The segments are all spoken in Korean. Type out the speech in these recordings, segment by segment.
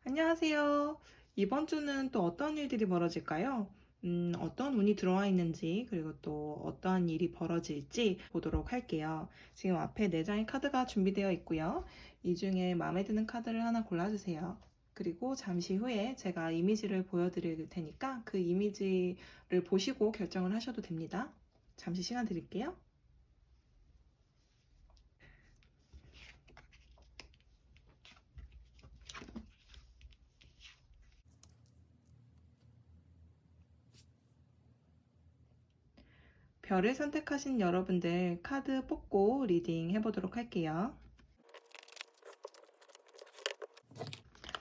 안녕하세요. 이번 주는 또 어떤 일들이 벌어질까요? 어떤 운이 들어와 있는지, 그리고 또 어떠한 일이 벌어질지 보도록 할게요. 지금 앞에 4장의 카드가 준비되어 있고요. 이 중에 마음에 드는 카드를 하나 골라주세요. 그리고 잠시 후에 제가 이미지를 보여드릴 테니까 그 이미지를 보시고 결정을 하셔도 됩니다. 잠시 시간 드릴게요. 별을 선택하신 여러분들 카드 뽑고 리딩 해보도록 할게요.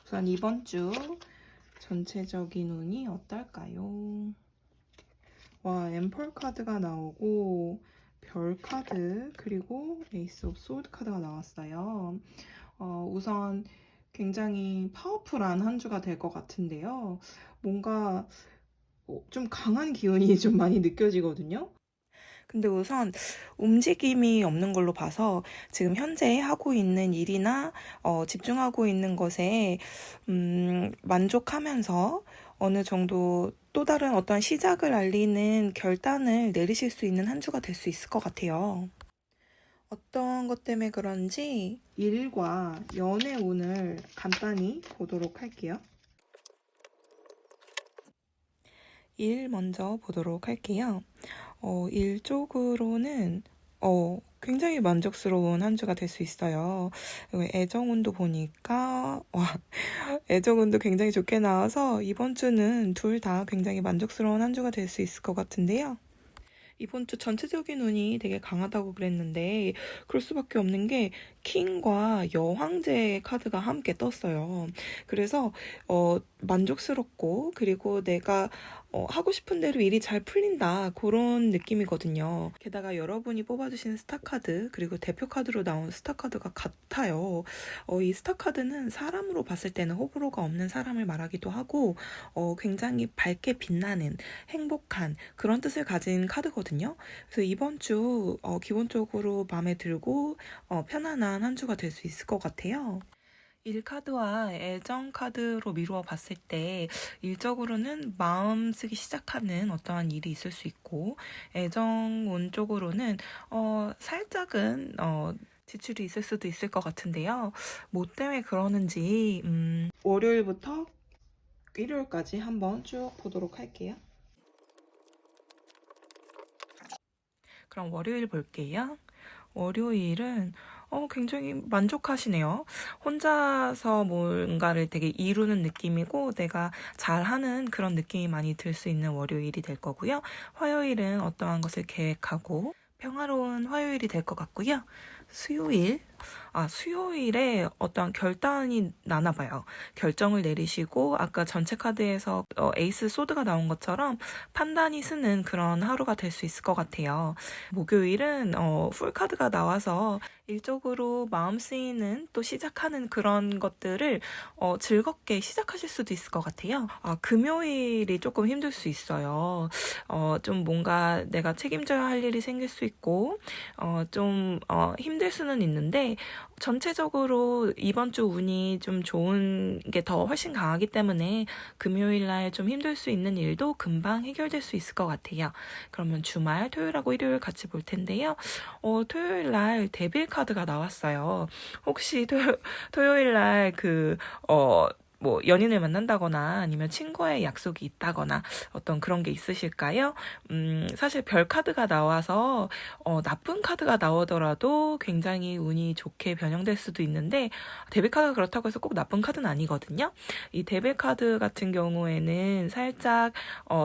우선 이번 주 전체적인 운이 어떨까요? 와, 앰펄 카드가 나오고 별 카드 그리고 에이스 오브 소드 카드가 나왔어요. 우선 굉장히 파워풀한 한 주가 될 것 같은데요. 뭔가 좀 강한 기운이 좀 많이 느껴지거든요. 근데 우선 움직임이 없는 걸로 봐서 지금 현재 하고 있는 일이나 집중하고 있는 것에 만족하면서 어느 정도 또 다른 어떤 시작을 알리는 결단을 내리실 수 있는 한 주가 될 수 있을 것 같아요. 어떤 것 때문에 그런지 일과 연애 운을 간단히 보도록 할게요. 일 먼저 보도록 할게요. 일 쪽으로는 굉장히 만족스러운 한 주가 될 수 있어요. 그리고 애정운도 보니까 애정운도 굉장히 좋게 나와서 이번 주는 둘 다 굉장히 만족스러운 한 주가 될 수 있을 것 같은데요. 이번 주 전체적인 운이 되게 강하다고 그랬는데 그럴 수밖에 없는 게 킹과 여황제 카드가 함께 떴어요. 그래서 만족스럽고 그리고 내가 하고 싶은 대로 일이 잘 풀린다 그런 느낌이거든요. 게다가 여러분이 뽑아주신 스타카드 그리고 대표 카드로 나온 스타카드가 같아요. 이 스타카드는 사람으로 봤을 때는 호불호가 없는 사람을 말하기도 하고 굉장히 밝게 빛나는 행복한 그런 뜻을 가진 카드거든요. 그래서 이번 주 기본적으로 마음에 들고 편안한 한 주가 될 수 있을 것 같아요. 일 카드와 애정 카드로 미루어 봤을 때 일적으로는 마음 쓰기 시작하는 어떠한 일이 있을 수 있고 애정 운 쪽으로는 살짝은 지출이 있을 수도 있을 것 같은데요. 뭐 때문에 그러는지 월요일부터 일요일까지 한번 쭉 보도록 할게요. 그럼 월요일 볼게요. 월요일은 굉장히 만족하시네요. 혼자서 뭔가를 되게 이루는 느낌이고 내가 잘하는 그런 느낌이 많이 들 수 있는 월요일이 될 거고요. 화요일은 어떠한 것을 계획하고 평화로운 화요일이 될 것 같고요. 수요일에 어떤 결단이 나나 봐요. 결정을 내리시고 아까 전체 카드에서 에이스 소드가 나온 것처럼 판단이 쓰는 그런 하루가 될 수 있을 것 같아요. 목요일은 풀 카드가 나와서 일적으로 마음 쓰이는 또 시작하는 그런 것들을 즐겁게 시작하실 수도 있을 것 같아요. 금요일이 조금 힘들 수 있어요. 좀 뭔가 내가 책임져야 할 일이 생길 수 있고 좀 힘들 수는 있는데 전체적으로 이번 주 운이 좀 좋은 게 더 훨씬 강하기 때문에 금요일 날 좀 힘들 수 있는 일도 금방 해결될 수 있을 것 같아요. 그러면 주말 토요일하고 일요일 같이 볼 텐데요. 토요일 날 데빌 카드가 나왔어요. 혹시 토요일 날 뭐 연인을 만난다거나 아니면 친구의 약속이 있다거나 어떤 그런 게 있으실까요? 사실 별 카드가 나와서 나쁜 카드가 나오더라도 굉장히 운이 좋게 변형될 수도 있는데 데빌 카드가 그렇다고 해서 꼭 나쁜 카드는 아니거든요. 이 데빌 카드 같은 경우에는 살짝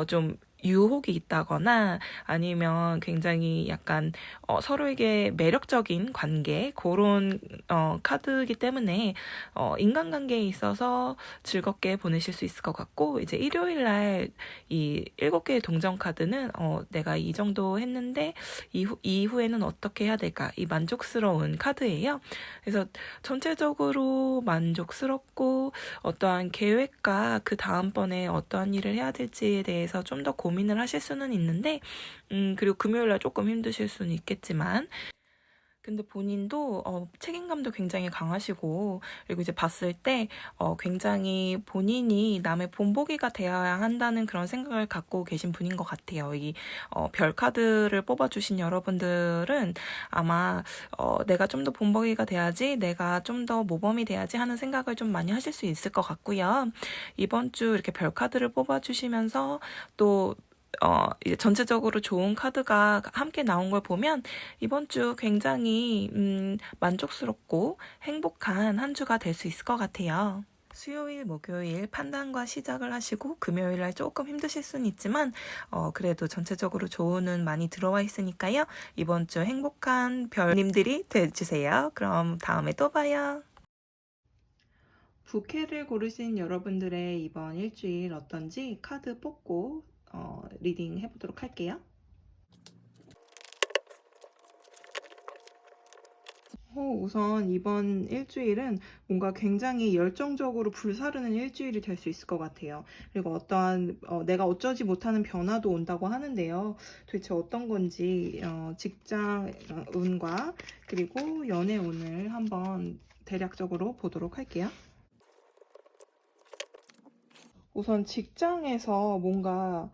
좀 유혹이 있다거나 아니면 굉장히 약간 서로에게 매력적인 관계 그런 카드이기 때문에 인간관계에 있어서 즐겁게 보내실 수 있을 것 같고 이제 일요일 날 이 7개의 동전 카드는 내가 이 정도 했는데 이후에는 어떻게 해야 될까 이 만족스러운 카드예요. 그래서 전체적으로 만족스럽고 어떠한 계획과 그 다음번에 어떠한 일을 해야 될지에 대해서 좀 더 고민을 하실 수는 있는데 그리고 금요일 날 조금 힘드실 수는 있겠지만 근데 본인도 책임감도 굉장히 강하시고, 그리고 이제 봤을 때 굉장히 본인이 남의 본보기가 되어야 한다는 그런 생각을 갖고 계신 분인 것 같아요. 이 별 카드를 뽑아주신 여러분들은 아마 내가 좀 더 본보기가 돼야지, 내가 좀 더 모범이 돼야지 하는 생각을 좀 많이 하실 수 있을 것 같고요. 이번 주 이렇게 별 카드를 뽑아주시면서 또 이제 전체적으로 좋은 카드가 함께 나온 걸 보면 이번 주 굉장히 만족스럽고 행복한 한 주가 될 수 있을 것 같아요. 수요일, 목요일 판단과 시작을 하시고 금요일 날 조금 힘드실 수는 있지만 그래도 전체적으로 좋은 운 많이 들어와 있으니까요. 이번 주 행복한 별님들이 되주세요. 그럼 다음에 또 봐요. 부캐를 고르신 여러분들의 이번 일주일 어떤지 카드 뽑고 리딩 해보도록 할게요. 우선 이번 일주일은 뭔가 굉장히 열정적으로 불사르는 일주일이 될 수 있을 것 같아요. 그리고 어떠한 내가 어쩌지 못하는 변화도 온다고 하는데요. 도대체 어떤 건지 직장 운과 그리고 연애 운을 한번 대략적으로 보도록 할게요. 우선 직장에서 뭔가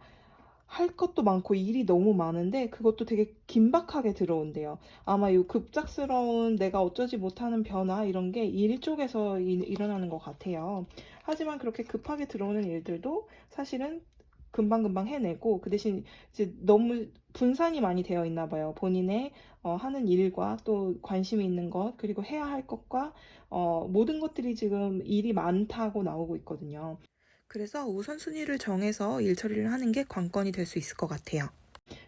할 것도 많고 일이 너무 많은데 그것도 되게 긴박하게 들어온대요. 아마 이 급작스러운 내가 어쩌지 못하는 변화 이런 게 일 쪽에서 일어나는 것 같아요. 하지만 그렇게 급하게 들어오는 일들도 사실은 금방금방 해내고 그 대신 이제 너무 분산이 많이 되어 있나 봐요. 본인의 하는 일과 또 관심이 있는 것 그리고 해야 할 것과 모든 것들이 지금 일이 많다고 나오고 있거든요. 그래서 우선순위를 정해서 일 처리를 하는 게 관건이 될 수 있을 것 같아요.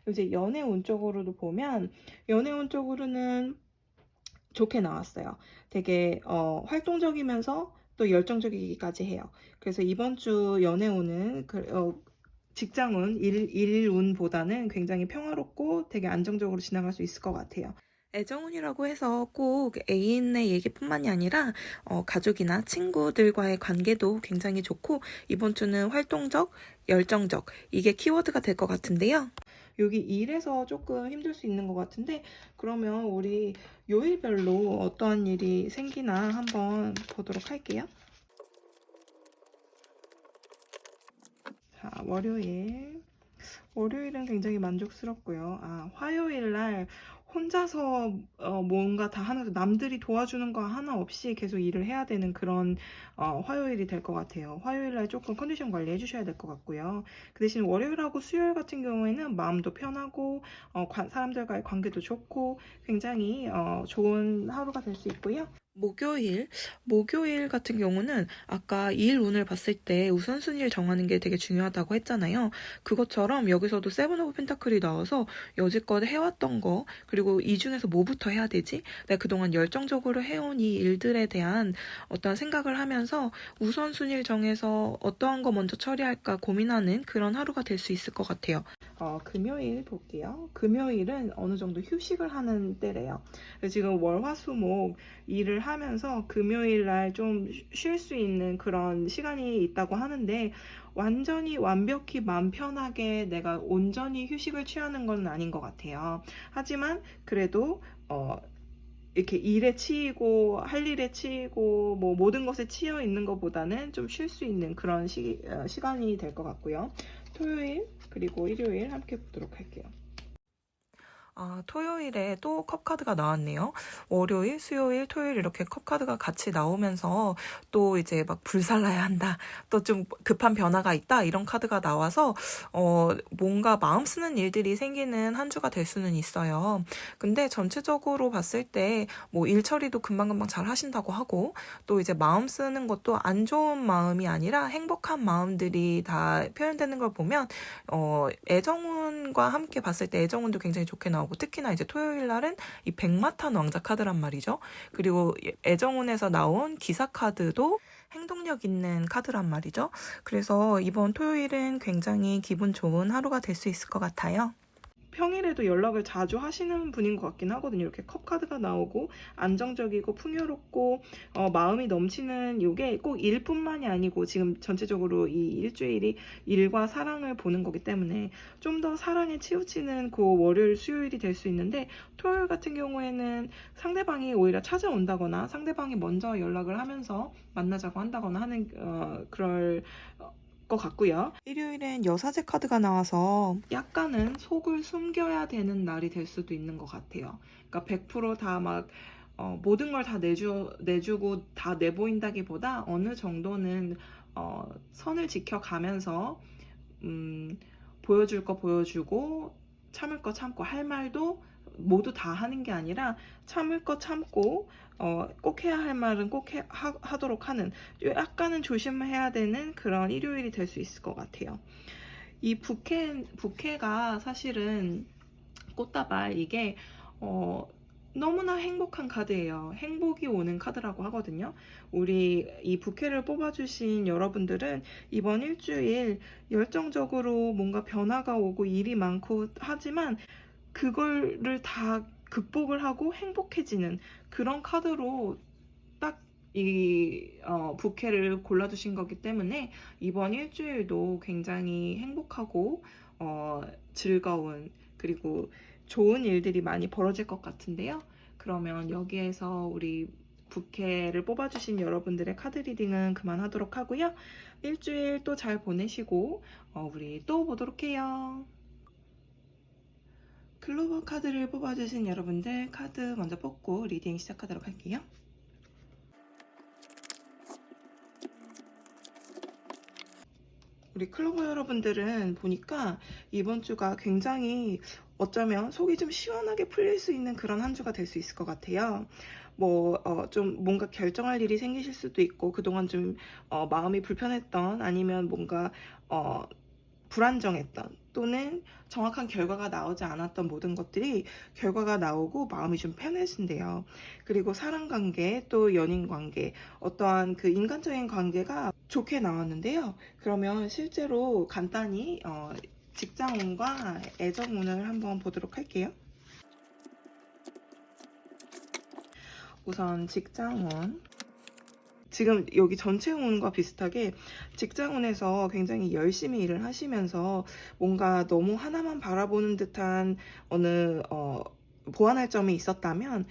이제 연애 운 쪽으로도 보면 연애 운 쪽으로는 좋게 나왔어요. 되게 활동적이면서 또 열정적이기까지 해요. 그래서 이번 주 연애 운은 직장운, 일운보다는 굉장히 평화롭고 되게 안정적으로 지나갈 수 있을 것 같아요. 애정운이라고 해서 꼭 애인의 얘기뿐만이 아니라 가족이나 친구들과의 관계도 굉장히 좋고 이번 주는 활동적, 열정적 이게 키워드가 될 것 같은데요. 여기 일에서 조금 힘들 수 있는 것 같은데 그러면 우리 요일별로 어떠한 일이 생기나 한번 보도록 할게요. 자, 월요일은 굉장히 만족스럽고요. 화요일 날 혼자서 뭔가 다 하는 남들이 도와주는 거 하나 없이 계속 일을 해야 되는 그런 화요일이 될 것 같아요. 화요일 날 조금 컨디션 관리 해주셔야 될 것 같고요. 그 대신 월요일하고 수요일 같은 경우에는 마음도 편하고 사람들과의 관계도 좋고 굉장히 좋은 하루가 될 수 있고요. 목요일 같은 경우는 아까 일 운을 봤을 때 우선순위를 정하는 게 되게 중요하다고 했잖아요. 그것처럼 여기서도 세븐 오브 펜타클이 나와서 여지껏 해왔던 거 그리고 이 중에서 뭐부터 해야 되지? 내가 그동안 열정적으로 해온 이 일들에 대한 어떤 생각을 하면서 우선순위를 정해서 어떠한 거 먼저 처리할까 고민하는 그런 하루가 될 수 있을 것 같아요. 금요일 볼게요. 금요일은 어느 정도 휴식을 하는 때래요. 지금 월화수목 일을 하면서 금요일 날 좀 쉴 수 있는 그런 시간이 있다고 하는데 완전히 완벽히 마음 편하게 내가 온전히 휴식을 취하는 건 아닌 것 같아요. 하지만 그래도 이렇게 일에 치이고 할 일에 치이고 뭐 모든 것에 치여 있는 것보다는 좀 쉴 수 있는 그런 시간이 될 것 같고요. 토요일 그리고 일요일 함께 보도록 할게요. 토요일에 또 컵카드가 나왔네요. 월요일, 수요일, 토요일 이렇게 컵카드가 같이 나오면서 또 이제 막 불살라야 한다. 또 좀 급한 변화가 있다. 이런 카드가 나와서 뭔가 마음 쓰는 일들이 생기는 한 주가 될 수는 있어요. 근데 전체적으로 봤을 때 뭐 일 처리도 금방금방 잘 하신다고 하고 또 이제 마음 쓰는 것도 안 좋은 마음이 아니라 행복한 마음들이 다 표현되는 걸 보면 애정운과 함께 봤을 때 애정운도 굉장히 좋게 나오고 특히나 이제 토요일 날은 이 백마탄 왕자 카드란 말이죠. 그리고 애정운에서 나온 기사 카드도 행동력 있는 카드란 말이죠. 그래서 이번 토요일은 굉장히 기분 좋은 하루가 될 수 있을 것 같아요. 평일에도 연락을 자주 하시는 분인 것 같긴 하거든요. 이렇게 컵 카드가 나오고 안정적이고 풍요롭고 마음이 넘치는 이게 꼭 일뿐만이 아니고 지금 전체적으로 이 일주일이 일과 사랑을 보는 거기 때문에 좀 더 사랑에 치우치는 그 월요일 수요일이 될 수 있는데, 토요일 같은 경우에는 상대방이 오히려 찾아온다거나 상대방이 먼저 연락을 하면서 만나자고 한다거나 하는 그럴 것 같고요. 일요일엔 여사제 카드가 나와서 약간은 속을 숨겨야 되는 날이 될 수도 있는 것 같아요. 그러니까 100%다 막 모든 걸 다 내주고 다 내보인다기보다 어느 정도는 선을 지켜가면서 보여줄 거 보여주고 참을 거 참고, 할 말도 모두 다 하는 게 아니라 참을 거 참고 꼭 해야 할 말은 꼭 하도록 하는, 약간은 조심해야 되는 그런 일요일이 될 수 있을 것 같아요. 이 부케가 사실은 꽃다발, 이게 너무나 행복한 카드예요. 행복이 오는 카드라고 하거든요. 우리 이 부케를 뽑아주신 여러분들은 이번 일주일 열정적으로 뭔가 변화가 오고 일이 많고 하지만 그거를 다 극복을 하고 행복해지는 그런 카드로 딱 이 부케를 골라주신 거기 때문에 이번 일주일도 굉장히 행복하고 즐거운, 그리고 좋은 일들이 많이 벌어질 것 같은데요. 그러면 여기에서 우리 부케를 뽑아주신 여러분들의 카드 리딩은 그만하도록 하고요. 일주일 또 잘 보내시고 우리 또 보도록 해요. 클로버 카드를 뽑아주신 여러분들 카드 먼저 뽑고 리딩 시작하도록 할게요. 우리 클로버 여러분들은 보니까 이번 주가 굉장히 어쩌면 속이 좀 시원하게 풀릴 수 있는 그런 한 주가 될 수 있을 것 같아요. 좀 뭔가 결정할 일이 생기실 수도 있고, 그동안 좀 마음이 불편했던, 아니면 뭔가 불안정했던, 또는 정확한 결과가 나오지 않았던 모든 것들이 결과가 나오고 마음이 좀 편해진대요. 그리고 사랑관계, 또 연인관계, 어떠한 그 인간적인 관계가 좋게 나왔는데요. 그러면 실제로 간단히 직장운과 애정운을 한번 보도록 할게요. 우선 직장운, 지금 여기 전체 운과 비슷하게 직장운에서 굉장히 열심히 일을 하시면서 뭔가 너무 하나만 바라보는 듯한 어느 보완할 점이 있었다면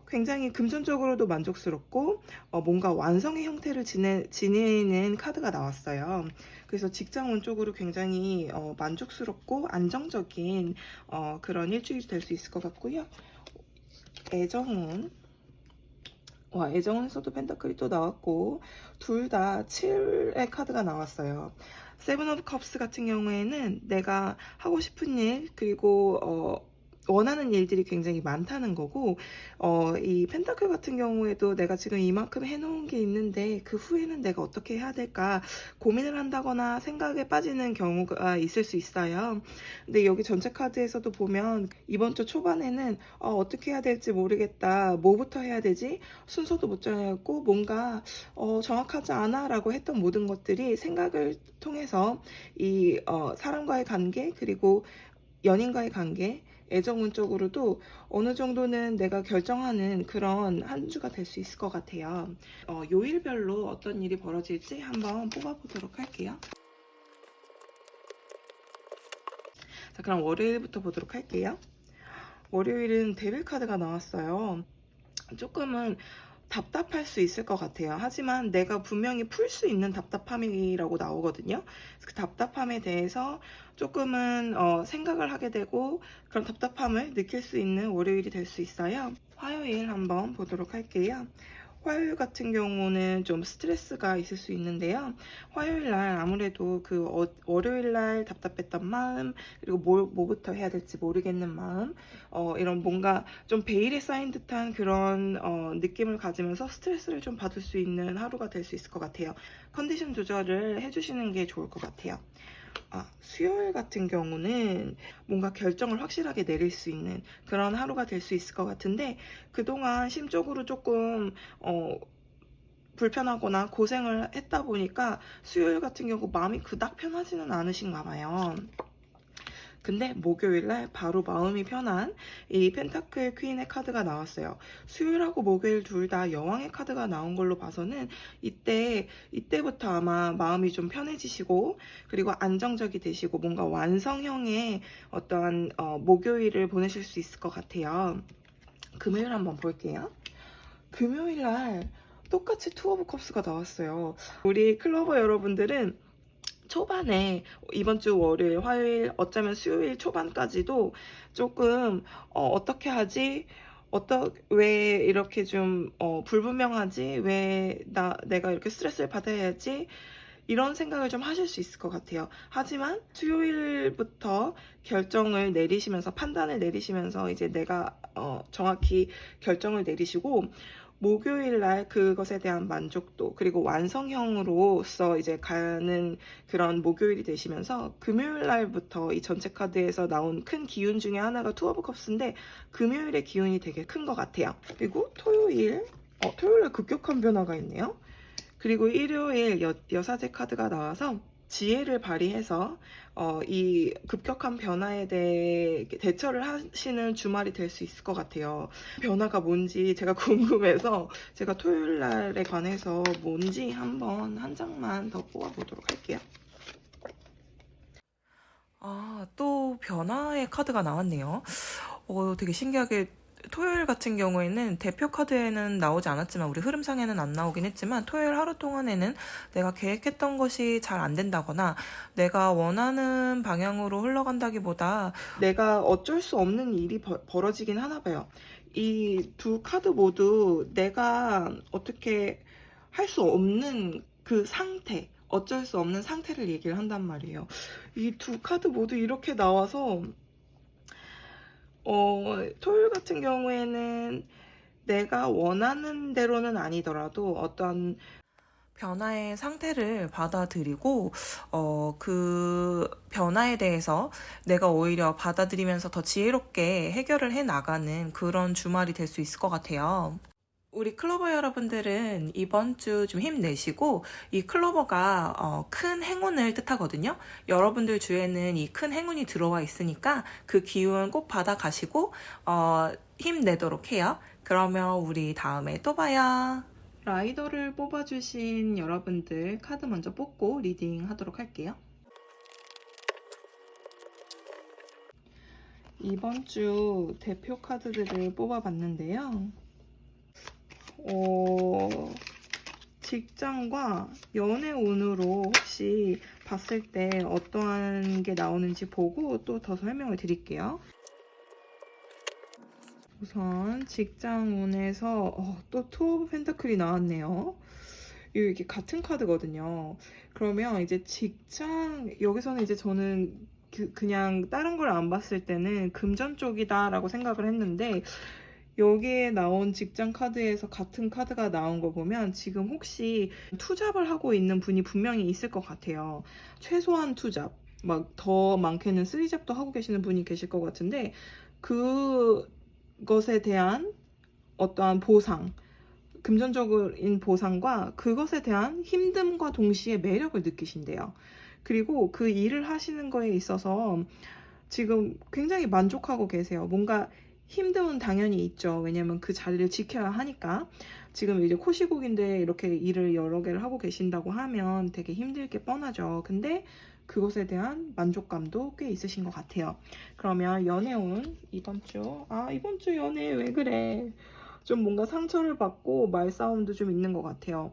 굉장히 금전적으로도 만족스럽고 뭔가 완성의 형태를 지니는 카드가 나왔어요. 그래서 직장운 쪽으로 굉장히 만족스럽고 안정적인 그런 일주일이 될 수 있을 것 같고요. 애정운, 애정운에서도 펜타클이 또 나왔고, 둘 다 7의 카드가 나왔어요. 세븐 오브 컵스 같은 경우에는 내가 하고 싶은 일, 그리고 원하는 일들이 굉장히 많다는 거고, 이 펜타클 같은 경우에도 내가 지금 이만큼 해놓은 게 있는데 그 후에는 내가 어떻게 해야 될까 고민을 한다거나 생각에 빠지는 경우가 있을 수 있어요. 근데 여기 전체 카드에서도 보면 이번 주 초반에는 어떻게 해야 될지 모르겠다, 뭐부터 해야 되지, 순서도 못 정했고 뭔가 정확하지 않아 라고 했던 모든 것들이 생각을 통해서 이 사람과의 관계, 그리고 연인과의 관계, 애정운 쪽으로도 어느 정도는 내가 결정하는 그런 한 주가 될 수 있을 것 같아요. 요일별로 어떤 일이 벌어질지 한번 뽑아보도록 할게요. 자, 그럼 월요일부터 보도록 할게요. 월요일은 데빌 카드가 나왔어요. 조금은 답답할 수 있을 것 같아요. 하지만 내가 분명히 풀 수 있는 답답함이라고 나오거든요. 그 답답함에 대해서 조금은 생각을 하게 되고 그런 답답함을 느낄 수 있는 월요일이 될 수 있어요. 화요일 한번 보도록 할게요. 화요일 같은 경우는 좀 스트레스가 있을 수 있는데요. 화요일 날 아무래도 그 월요일 날 답답했던 마음, 그리고 뭐부터 해야 될지 모르겠는 마음, 이런 뭔가 좀 베일에 쌓인 듯한 그런 느낌을 가지면서 스트레스를 좀 받을 수 있는 하루가 될 수 있을 것 같아요. 컨디션 조절을 해주시는 게 좋을 것 같아요. 수요일 같은 경우는 뭔가 결정을 확실하게 내릴 수 있는 그런 하루가 될 수 있을 것 같은데, 그동안 심적으로 조금 불편하거나 고생을 했다 보니까 수요일 같은 경우 마음이 그닥 편하지는 않으신가 봐요. 근데 목요일날 바로 마음이 편한 이 펜타클 퀸의 카드가 나왔어요. 수요일하고 목요일 둘 다 여왕의 카드가 나온 걸로 봐서는 이때부터 아마 마음이 좀 편해지시고 그리고 안정적이 되시고 뭔가 완성형의 어떠한 목요일을 보내실 수 있을 것 같아요. 금요일 한번 볼게요. 금요일날 똑같이 투 오브 컵스가 나왔어요. 우리 클로버 여러분들은 초반에 이번 주 월요일, 화요일, 어쩌면 수요일 초반까지도 조금 어떻게 하지? 왜 이렇게 좀 불분명하지? 왜 내가 이렇게 스트레스를 받아야지? 이런 생각을 좀 하실 수 있을 것 같아요. 하지만 수요일부터 결정을 내리시면서 판단을 내리시면서 이제 내가 정확히 결정을 내리시고 목요일 날 그것에 대한 만족도 그리고 완성형으로서 이제 가는 그런 목요일이 되시면서 금요일 날부터 이 전체 카드에서 나온 큰 기운 중에 하나가 투 오브 컵스인데 금요일의 기운이 되게 큰 것 같아요. 그리고 토요일 날 급격한 변화가 있네요. 그리고 일요일 여사제 카드가 나와서 지혜를 발휘해서 이 급격한 변화에 대해 대처를 하시는 주말이 될 수 있을 것 같아요. 변화가 뭔지 제가 궁금해서 제가 토요일 날에 관해서 뭔지 한번 한 장만 더 뽑아보도록 할게요. 또 변화의 카드가 나왔네요. 되게 신기하게 토요일 같은 경우에는 대표 카드에는 나오지 않았지만 우리 흐름상에는 안 나오긴 했지만 토요일 하루 동안에는 내가 계획했던 것이 잘 안 된다거나 내가 원하는 방향으로 흘러간다기보다 내가 어쩔 수 없는 일이 벌어지긴 하나 봐요. 이 두 카드 모두 내가 어떻게 할 수 없는 그 상태, 어쩔 수 없는 상태를 얘기를 한단 말이에요. 이 두 카드 모두 이렇게 나와서 토요일 같은 경우에는 내가 원하는 대로는 아니더라도 어떤 변화의 상태를 받아들이고 그 변화에 대해서 내가 오히려 받아들이면서 더 지혜롭게 해결을 해 나가는 그런 주말이 될 수 있을 것 같아요. 우리 클로버 여러분들은 이번 주 좀 힘내시고 이 클로버가 큰 행운을 뜻하거든요. 여러분들 주에는 이 큰 행운이 들어와 있으니까 그 기운 꼭 받아가시고 힘내도록 해요. 그러면 우리 다음에 또 봐요. 라이더를 뽑아주신 여러분들 카드 먼저 뽑고 리딩 하도록 할게요. 이번 주 대표 카드들을 뽑아봤는데요. 직장과 연애 운으로 혹시 봤을 때 어떠한 게 나오는지 보고 또 더 설명을 드릴게요. 우선 직장 운에서 또 투 오브 펜타클이 나왔네요. 이게 같은 카드거든요. 그러면 이제 직장 여기서는 이제 저는 그냥 다른 걸 안 봤을 때는 금전 쪽이다라고 생각을 했는데 여기에 나온 직장 카드에서 같은 카드가 나온 거 보면 지금 혹시 투잡을 하고 있는 분이 분명히 있을 것 같아요. 최소한 투잡, 막 더 많게는 쓰리잡도 하고 계시는 분이 계실 것 같은데 그것에 대한 어떠한 보상, 금전적인 보상과 그것에 대한 힘듦과 동시에 매력을 느끼신대요. 그리고 그 일을 하시는 거에 있어서 지금 굉장히 만족하고 계세요. 뭔가 힘듦은 당연히 있죠. 왜냐면 그 자리를 지켜야 하니까. 지금 이제 코시국인데 이렇게 일을 여러 개를 하고 계신다고 하면 되게 힘들 게 뻔하죠. 근데 그것에 대한 만족감도 꽤 있으신 것 같아요. 그러면 연애운 이번 주 연애 왜 그래? 좀 뭔가 상처를 받고 말싸움도 좀 있는 것 같아요.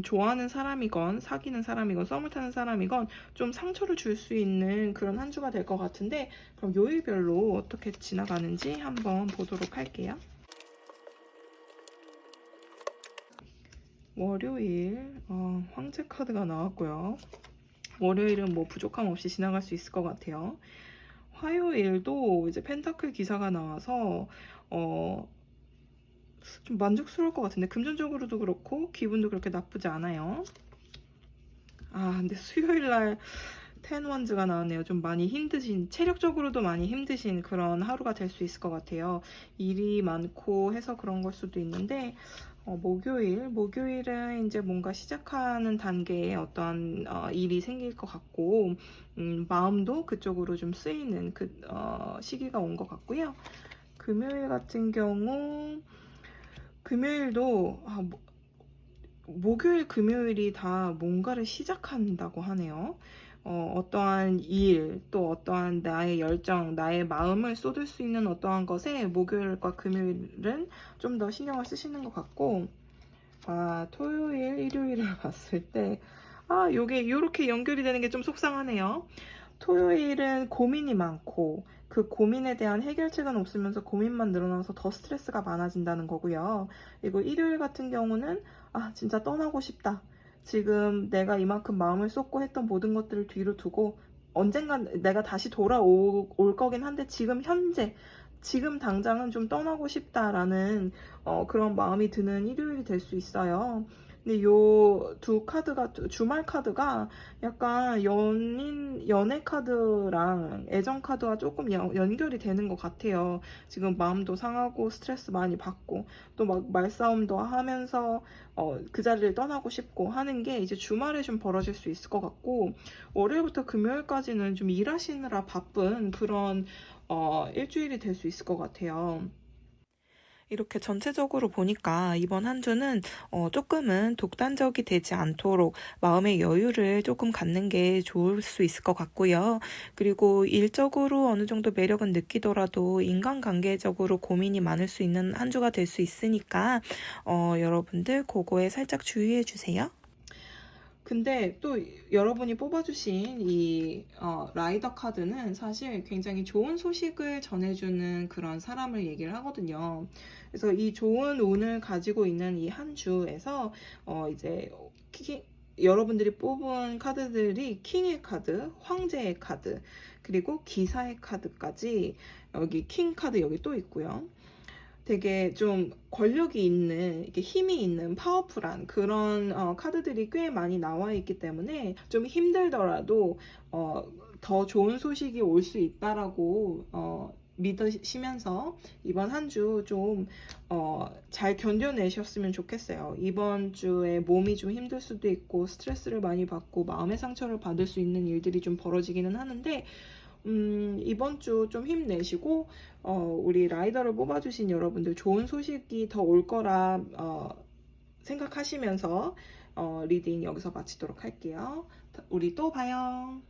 좋아하는 사람이건 사귀는 사람이건 썸을 타는 사람이건 좀 상처를 줄 수 있는 그런 한 주가 될 것 같은데 그럼 요일별로 어떻게 지나가는지 한번 보도록 할게요. 월요일 황제 카드가 나왔고요. 월요일은 뭐 부족함 없이 지나갈 수 있을 것 같아요. 화요일도 이제 펜타클 기사가 나와서 좀 만족스러울 것 같은데 금전적으로도 그렇고 기분도 그렇게 나쁘지 않아요. 근데 수요일날 텐원즈가 나왔네요. 좀 많이 힘드신, 체력적으로도 많이 힘드신 그런 하루가 될 수 있을 것 같아요. 일이 많고 해서 그런 걸 수도 있는데, 목요일은 이제 뭔가 시작하는 단계에 어떤 일이 생길 것 같고, 마음도 그쪽으로 좀 쓰이는 시기가 온 것 같고요. 금요일 같은 경우, 금요일도, 목요일, 금요일이 다 뭔가를 시작한다고 하네요. 어떠한 일, 또 어떠한 나의 열정, 나의 마음을 쏟을 수 있는 어떠한 것에 목요일과 금요일은 좀 더 신경을 쓰시는 것 같고, 토요일, 일요일을 봤을 때, 요렇게 연결이 되는 게 좀 속상하네요. 토요일은 고민이 많고, 그 고민에 대한 해결책은 없으면서 고민만 늘어나서 더 스트레스가 많아진다는 거고요. 그리고 일요일 같은 경우는, 진짜 떠나고 싶다. 지금 내가 이만큼 마음을 쏟고 했던 모든 것들을 뒤로 두고, 언젠간 내가 다시 돌아올 거긴 한데, 지금 당장은 좀 떠나고 싶다라는 그런 마음이 드는 일요일이 될 수 있어요. 근데 요 두 카드가, 주말 카드가 약간 연애 카드랑 애정 카드와 조금 연결이 되는 것 같아요. 지금 마음도 상하고 스트레스 많이 받고 또 막 말싸움도 하면서 그 자리를 떠나고 싶고 하는 게 이제 주말에 좀 벌어질 수 있을 것 같고, 월요일부터 금요일까지는 좀 일하시느라 바쁜 그런 일주일이 될 수 있을 것 같아요. 이렇게 전체적으로 보니까 이번 한 주는 조금은 독단적이 되지 않도록 마음의 여유를 조금 갖는 게 좋을 수 있을 것 같고요. 그리고 일적으로 어느 정도 매력은 느끼더라도 인간관계적으로 고민이 많을 수 있는 한 주가 될 수 있으니까 여러분들 그거에 살짝 주의해 주세요. 근데 또 여러분이 뽑아주신 이 라이더 카드는 사실 굉장히 좋은 소식을 전해주는 그런 사람을 얘기를 하거든요. 그래서 이 좋은 운을 가지고 있는 이 한 주에서 이제 여러분들이 뽑은 카드들이 킹의 카드, 황제의 카드, 그리고 기사의 카드까지, 여기 킹 카드 여기 또 있고요. 되게 좀 권력이 있는, 이렇게 힘이 있는 파워풀한 그런 카드들이 꽤 많이 나와 있기 때문에 좀 힘들더라도 더 좋은 소식이 올 수 있다라고 믿으시면서 이번 한 주 좀 잘 견뎌내셨으면 좋겠어요. 이번 주에 몸이 좀 힘들 수도 있고 스트레스를 많이 받고 마음의 상처를 받을 수 있는 일들이 좀 벌어지기는 하는데, 이번 주 좀 힘내시고, 우리 라이더를 뽑아주신 여러분들 좋은 소식이 더 올 거라 생각하시면서 리딩 여기서 마치도록 할게요. 우리 또 봐요.